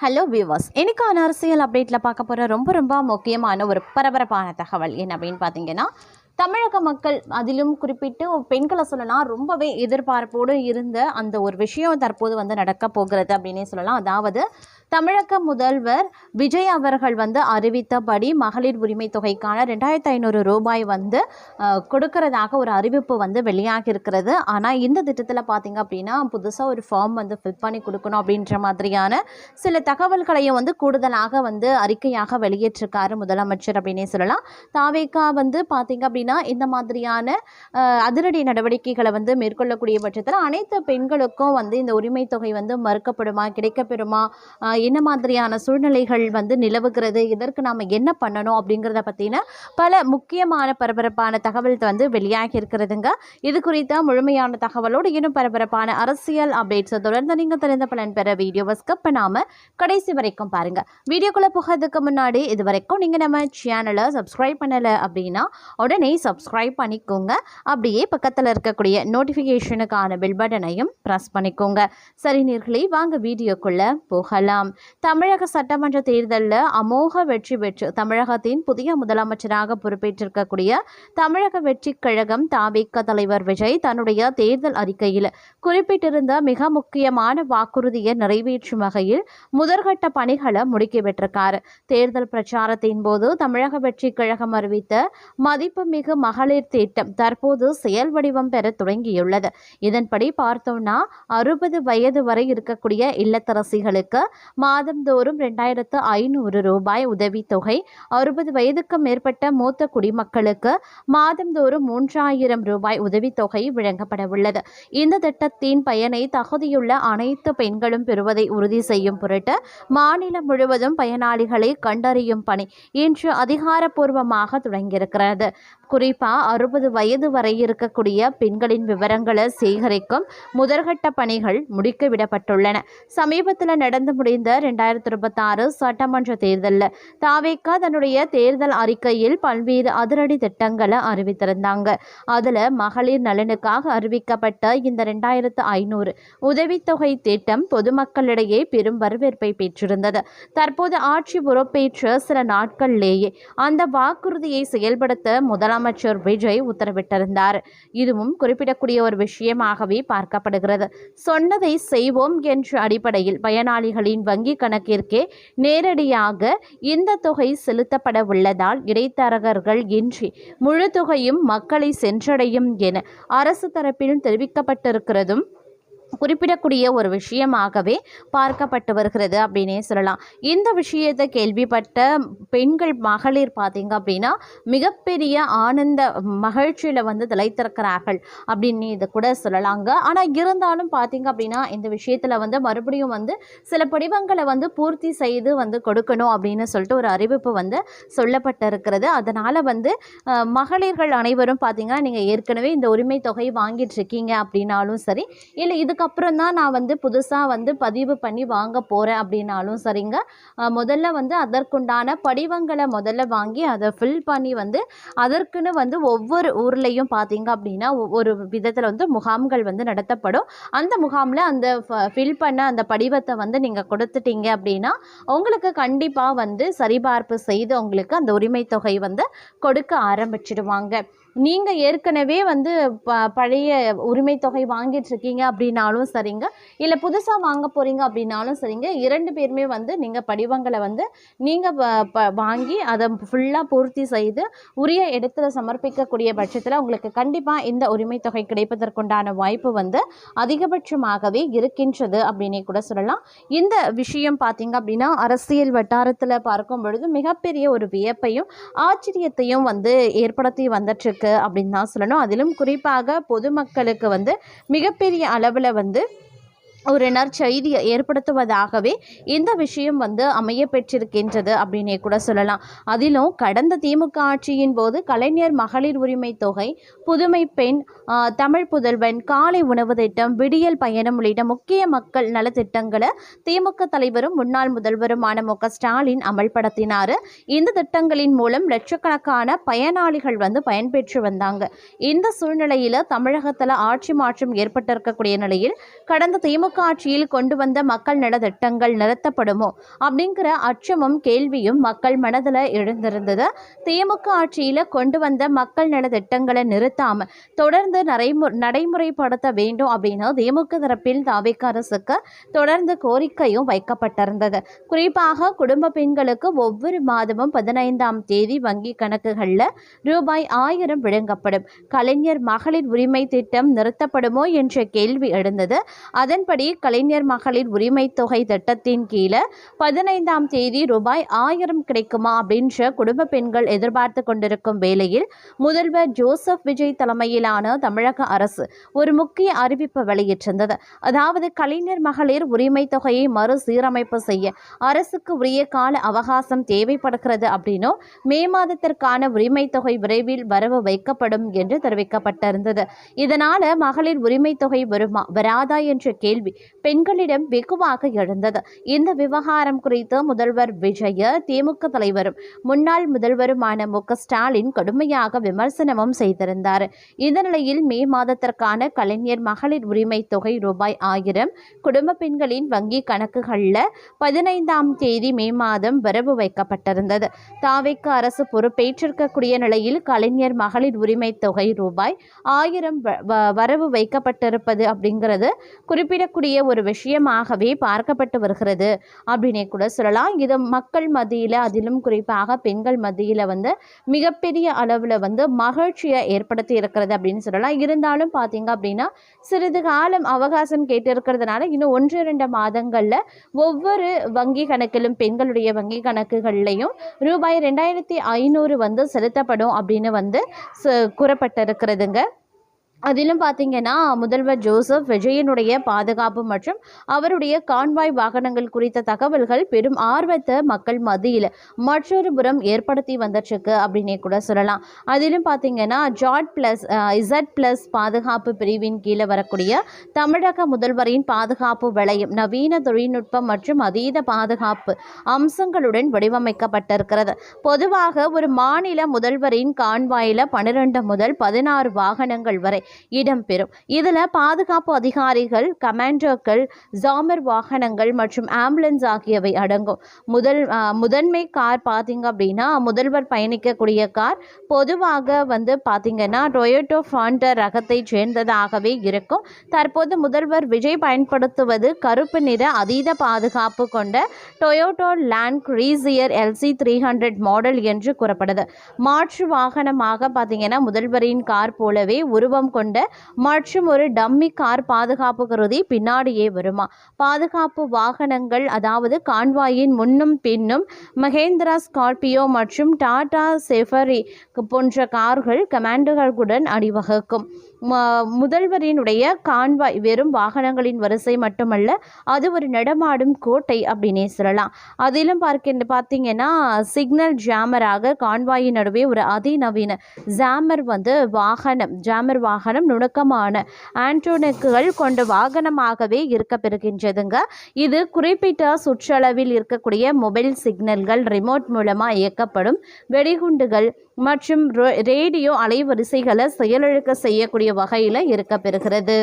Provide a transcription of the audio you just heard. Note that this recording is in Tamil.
ஹலோ வியூவர்ஸ், இன்னைக்கான அரசியல் அப்டேட்டில் பார்க்க போகிற ரொம்ப முக்கியமான ஒரு பரபரப்பான தகவல் என்ன அப்படின்னு பார்த்தீங்கன்னா, தமிழக மக்கள் அதிலும் குறிப்பிட்டு பெண்களை சொல்லலாம் ரொம்பவே எதிர்பார்ப்போடு இருந்த அந்த ஒரு விஷயம் தற்போது நடக்க போகிறது அப்படின்னே சொல்லலாம். அதாவது தமிழக முதல்வர் விஜய் அவர்கள் அறிவித்தபடி மகளிர் உரிமை தொகைக்கான 2500 ரூபாய் கொடுக்கறதாக ஒரு அறிவிப்பு வெளியாகி இருக்கிறது. ஆனால் இந்த திட்டத்தில் பார்த்தீங்க அப்படின்னா புதுசாக ஒரு ஃபார்ம் ஃபில் பண்ணி கொடுக்கணும் அப்படின்ற மாதிரியான சில தகவல்களையும் கூடுதலாக அறிக்கையாக வெளியேற்றிருக்காரு முதலமைச்சர் அப்படின்னே சொல்லலாம். தாவேகா பார்த்தீங்க அப்படின்னா இந்த மாதிரியான அதிரடி நடவடிக்கைகளை மேற்கொள்ளக்கூடிய பட்சத்தில் அனைத்து பெண்களுக்கும் இந்த உரிமை தொகை மறுக்கப்படுமா, கிடைக்கப்பெறுமா, என்ன மாதிரியான சூழ்நிலைகள் நிலவுகிறது, இதற்கு நாம் என்ன பண்ணணும் அப்படிங்கிறத பற்றின பல முக்கியமான பரபரப்பான தகவல் வெளியாகி இருக்கிறதுங்க. இது குறித்த முழுமையான தகவலோடு இன்னும் பரபரப்பான அரசியல் அப்டேட்ஸை தொடர்ந்து நீங்கள் தெரிந்த பலன் பெற வீடியோவை ஸ்கிப் பண்ணாமல் கடைசி வரைக்கும் பாருங்கள். வீடியோக்குள்ளே போகிறதுக்கு முன்னாடி இது வரைக்கும் நீங்கள் நம்ம சேனலை சப்ஸ்கிரைப் பண்ணலை அப்படின்னா உடனே சப்ஸ்கிரைப் பண்ணிக்கோங்க. அப்படியே பக்கத்தில் இருக்கக்கூடிய நோட்டிஃபிகேஷனுக்கான பெல் பட்டனையும் ப்ரெஸ் பண்ணிக்கோங்க. சரி நேயர்களே, வாங்க வீடியோக்குள்ளே போகலாம். தமிழக சட்டமன்ற தேர்தலில் அமோக வெற்றி பெற்று தமிழகத்தின் புதிய முதலமைச்சராக பொறுப்பேற்றிருக்கக்கூடிய தமிழக வெற்றி கழகம் தாவேகா தலைவர் விஜய் தன்னுடைய தேர்தல் அறிக்கையில் குறிப்பிட்டிருந்த மிக முக்கியமான வாக்குறுதியை நிறைவேற்றும் வகையில் முதற்கட்ட பணிகளை முடுக்கி பெற்றிருக்காரு. தேர்தல் பிரச்சாரத்தின் போது தமிழக வெற்றி கழகம் அறிவித்த மதிப்புமிகு மகளிர் திட்டம் தற்போது செயல் வடிவம் பெற தொடங்கியுள்ளது. இதன்படி பார்த்தோம்னா 60 வயது வரை இருக்கக்கூடிய இல்லத்தரசிகளுக்கு மாதந்தோறும் 2500 ரூபாய் உதவித்தொகை, 60 வயதுக்கு மேற்பட்ட மூத்த குடிமக்களுக்கு மாதந்தோறும் 3000 ரூபாய் உதவித்தொகை வழங்கப்பட உள்ளது. இந்த திட்டத்தின் பயனை தகுதியுள்ள அனைத்து பெண்களும் பெறுவதை உறுதி செய்யும் பொருட்டு மாநிலம் முழுவதும் பயனாளிகளை கண்டறியும் பணி இன்று அதிகாரப்பூர்வமாக தொடங்கியிருக்கிறது. குறிப்பாக 60 வயது வரை இருக்கக்கூடிய பெண்களின் விவரங்களை சேகரிக்கும் முதற்கட்ட பணிகள் முடுக்கிவிடப்பட்டுள்ளன. சமீபத்தில் நடந்து முடிந்த 2026 சட்டமன்ற தேர்தலில் தாவேகா தன்னுடைய தேர்தல் அறிக்கையில் பல்வேறு அதிரடி திட்டங்களை அறிவித்திருந்தாங்க. அதில் மகளிர் நலனுக்காக அறிவிக்கப்பட்ட இந்த 2500 உதவித்தொகை திட்டம் பொதுமக்களிடையே பெரும் வரவேற்பை பெற்றிருந்தது. தற்போது ஆட்சி பொறுப்பேற்ற சில நாட்களிலேயே அந்த வாக்குறுதியை செயல்படுத்த முதலமைச்சர் விஜய் உத்தரவிட்டிருந்தார். இதுவும் குறிப்பிடக்கூடிய ஒரு விஷயமாகவே பார்க்கப்படுகிறது. சொன்னதை செய்வோம் என்ற அடிப்படையில் பயனாளிகளின் வங்கி கணக்கிற்கே நேரடியாக இந்த தொகை செலுத்தப்பட உள்ளதால் இடைத்தரகர்கள் இன்றி முழு தொகையும் மக்களை சென்றடையும் என அரசு தரப்பில் தெரிவிக்கப்பட்டிருக்கிறதும் குறிப்பிடக்கூடிய ஒரு விஷயமாகவே பார்க்கப்பட்டு வருகிறது அப்படின்னே சொல்லலாம். இந்த விஷயத்தை கேள்விப்பட்ட பெண்கள் மகளிர் பார்த்தீங்க அப்படின்னா மிகப்பெரிய ஆனந்த மகிழ்ச்சியில் திளைத்திருக்கிறார்கள் அப்படின்னு இதை கூட சொல்லலாங்க. ஆனால் இருந்தாலும் பார்த்தீங்க அப்படின்னா இந்த விஷயத்தில் மறுபடியும் சில படிவங்களை பூர்த்தி செய்து கொடுக்கணும் அப்படின்னு சொல்லிட்டு ஒரு அறிவிப்பு சொல்லப்பட்டிருக்கிறது. அதனால் மகளிர்கள் அனைவரும் பார்த்தீங்கன்னா நீங்கள் ஏற்கனவே இந்த உரிமை தொகை வாங்கிட்டு இருக்கீங்க அப்படின்னாலும் சரி, இல்லை இதுக்கப்புறம் தான் நான் புதுசாக பதிவு பண்ணி வாங்க போகிறேன் அப்படின்னாலும் சரிங்க, முதல்ல அதற்குண்டான படிவங்களை முதல்ல வாங்கி அதை ஃபில் பண்ணி அதற்குன்னு ஒவ்வொரு ஊர்லேயும் பார்த்தீங்க அப்படின்னா ஒவ்வொரு விதத்தில் முகாம்கள் நடத்தப்படும். அந்த முகாமில் அந்த ஃபில் பண்ண அந்த படிவத்தை நீங்கள் கொடுத்துட்டீங்க அப்படின்னா உங்களுக்கு கண்டிப்பாக சரிபார்ப்பு செய்து உங்களுக்கு அந்த உரிமை தொகை கொடுக்க ஆரம்பிச்சிடுவாங்க. நீங்கள் ஏற்கனவே பழைய உரிமை தொகை வாங்கிட்டு இருக்கீங்க அப்படின்னாலும் சரிங்க, இல்லை புதுசாக வாங்க போகிறீங்க அப்படின்னாலும் சரிங்க, 2 பேருமே நீங்கள் படிவங்களை நீங்கள் வாங்கி அதை ஃபுல்லாக பூர்த்தி செய்து உரிய இடத்துல சமர்ப்பிக்கக்கூடிய பட்சத்தில் உங்களுக்கு கண்டிப்பாக இந்த உரிமை தொகை கிடைப்பதற்குண்டான வாய்ப்பு அதிகபட்சமாகவே இருக்கின்றது அப்படின்னே கூட சொல்லலாம். இந்த விஷயம் பார்த்தீங்க அப்படின்னா அரசியல் வட்டாரத்தில் பார்க்கும் பொழுது மிகப்பெரிய ஒரு வியப்பையும் ஆச்சரியத்தையும் ஏற்படுத்தி வந்துட்டுருக்கு அப்படின்னு தான் சொல்லணும். அதிலும் குறிப்பாக பொதுமக்களுக்கு மிகப்பெரிய அளவில் ஒரு நற்செய்தியை ஏற்படுத்துவதாகவே இந்த விஷயம் அமைய பெற்றிருக்கின்றது அப்படின்னே கூட சொல்லலாம். அதிலும் கடந்த திமுக ஆட்சியின் போது கலைஞர் மகளிர் உரிமை தொகை, புதுமை பெண், தமிழ் புதல்வன், காலை உணவு திட்டம், விடியல் பயணம் உள்ளிட்ட முக்கிய மக்கள் நலத்திட்டங்களை திமுக தலைவரும் முன்னாள் முதல்வருமான மு.க. ஸ்டாலின் அமல்படுத்தினார். இந்த திட்டங்களின் மூலம் லட்சக்கணக்கான பயனாளிகள் பயன்பெற்று வந்தாங்க. இந்த சூழ்நிலையில் தமிழகத்தில் ஆட்சி மாற்றம் ஏற்பட்டிருக்கக்கூடிய நிலையில் கடந்த திமுக திமுக ஆட்சியில் கொண்டு வந்த மக்கள் நல திட்டங்கள் நிறுத்தப்படுமோ அப்படிங்கிற அச்சமும் கேள்வியும் மக்கள் மனதில் எழுந்திருந்தது. திமுக ஆட்சியில் கொண்டு வந்த மக்கள் நல திட்டங்களை நிறுத்தாம தொடர்ந்து நடைமுறைப்படுத்த வேண்டும் அப்படின்னு திமுக தரப்பில் தாவேக்கா அரசுக்கு தொடர்ந்து கோரிக்கையும் வைக்கப்பட்டிருந்தது. குறிப்பாக குடும்ப பெண்களுக்கு ஒவ்வொரு மாதமும் 15ஆம் தேதி வங்கி கணக்குகளில் ரூபாய் 1000 வழங்கப்படும். கலைஞர் மகளிர் உரிமை திட்டம் நிறுத்தப்படுமோ என்ற கேள்வி எழுந்தது. அதன்படி கலைஞர் மகளிர் உரிமை தொகை திட்டத்தின் கீழே 15ஆம் தேதி ரூபாய் 1000 கிடைக்குமா அப்படின்ற குடும்ப பெண்கள் எதிர்பார்த்து கொண்டிருக்கும் வேளையில் முதல்வர் ஜோசப் விஜய் தலைமையிலான தமிழக அரசு ஒரு முக்கிய அறிவிப்பு வெளியிட்டிருந்தது. அதாவது கலைஞர் மகளிர் உரிமை தொகையை மறுசீரமைப்பு செய்ய அரசுக்கு உரிய கால அவகாசம் தேவைப்படுகிறது அப்படின்னும் மே மாதத்திற்கான உரிமை தொகை விரைவில் வரவு வைக்கப்படும் என்று தெரிவிக்கப்பட்டிருந்தது. இதனால மகளிர் உரிமை தொகை வருமா வராதா என்ற கேள்வி பெண்களிடம் வெகுவாக எழுந்தது. இந்த விவகாரம் குறித்து முதல்வர் விஜய, திமுக தலைவரும் முன்னாள் முதல்வருமான மு.க. ஸ்டாலின் கடுமையாக விமர்சனமும் செய்திருந்தார். இந்த நிலையில் மே மாதத்திற்கான கலைஞர் மகளிர் உரிமை தொகை ரூபாய் 1000 குடும்ப பெண்களின் வங்கி கணக்குகளில் 15ஆம் தேதி மே மாதம் வரவு வைக்கப்பட்டிருந்தது. தாவேக்கா அரசு பொறுப்பேற்றிருக்கக்கூடிய நிலையில் கலைஞர் மகளிர் உரிமை தொகை ரூபாய் 1000 வரவு வைக்கப்பட்டிருப்பது அப்படிங்கிறது குறிப்பிடக்கூடிய ஒரு விஷயமாகவே பார்க்கப்பட்டு வருகிறது அப்படின்னே கூட சொல்லலாம். இது மக்கள் மத்தியில், அதிலும் குறிப்பாக பெண்கள் மத்தியில் மிகப்பெரிய அளவில் மகிழ்ச்சியை ஏற்படுத்தி இருக்கிறது அப்படின்னு சொல்லலாம். இருந்தாலும் பார்த்தீங்க அப்படின்னா சிறிது காலம் அவகாசம் கேட்டிருக்கிறதுனால இன்னும் 1-2 மாதங்களில் ஒவ்வொரு வங்கி கணக்கிலும் பெண்களுடைய வங்கி கணக்குகள்லையும் ரூபாய் 2500 செலுத்தப்படும் அப்படின்னு கூறப்பட்டிருக்கிறதுங்க. அதிலும் பார்த்தீங்கன்னா முதல்வர் ஜோசப் விஜயனுடைய பாதுகாப்பு மற்றும் அவருடைய கான்வாய் வாகனங்கள் குறித்த தகவல்கள் பெரும் ஆர்வத்தை மக்கள் மத்தியில் மற்றொரு புறம் ஏற்படுத்தி வந்துட்டுருக்கு அப்படின்னே கூட சொல்லலாம். அதிலும் பார்த்தீங்கன்னா Z+ பாதுகாப்பு பிரிவின் கீழே வரக்கூடிய தமிழக முதல்வரின் பாதுகாப்பு வளையம் நவீன தொழில்நுட்பம் மற்றும் அதீத பாதுகாப்பு அம்சங்களுடன் வடிவமைக்கப்பட்டிருக்கிறது. பொதுவாக ஒரு மாநில முதல்வரின் கான்வாயில் 12 முதல் 16 வாகனங்கள் வரை இடம்பெறும். இதில் பாதுகாப்பு அதிகாரிகள், கமாண்டோக்கள், ஜாமர் வாகனங்கள் மற்றும் ஆம்புலன்ஸ் ஆகியவை அடங்கும். முதன்மை கார் பார்த்தீங்க அப்படின்னா முதல்வர் பயணிக்கக்கூடிய கார் பொதுவாக பார்த்தீங்கன்னா டொயோட்டோ ஃபாண்டர் ரகத்தை சேர்ந்ததாகவே இருக்கும். தற்போது முதல்வர் விஜய் பயன்படுத்துவது கருப்பு நிற அதீத பாதுகாப்பு கொண்ட டொயோட்டோ லேண்ட் க்ரூசியர் LC 300 மாடல் என்று கூறப்படுது. மாற்று வாகனமாக பார்த்தீங்கன்னா முதல்வரின் கார் போலவே உருவம் கொண்ட மற்றும் ஒரு டம்மி கார் பாதுகாப்பு கருதி பின்னாடியே வருமா. பாதுகாப்பு வாகனங்கள் அதாவது கான்வாயின் முன்னும் பின்னும் மகேந்திரா ஸ்கார்பியோ மற்றும் டாடா செஃபரி போன்ற கார்கள் கமாண்டர்களுடன் அணிவகுக்கும். முதல்வரினுடைய கான்வாய் வெறும் வாகனங்களின் வரிசை மட்டுமல்ல, அது ஒரு நடமாடும் கோட்டை அப்படின்னே சொல்லலாம். அதிலும் பார்த்தீங்கன்னா சிக்னல் ஜாமராக கான்வாயின் நடுவே ஒரு அதிநவீன ஜாமர் வாகனம் நுணுக்கமான ஆண்டோனிக்குகள் கொண்ட வாகனமாகவே இருக்க பெறுகின்றதுங்க. இது குறிப்பிட்ட சுற்றளவில் இருக்கக்கூடிய மொபைல் சிக்னல்கள், ரிமோட் மூலமாக இயக்கப்படும் வெடிகுண்டுகள் மற்றும் ரேடியோ அலைவரிசைகளை செயலிழக்க செய்யக்கூடிய வகையில் இருக்க பெறுகிறது.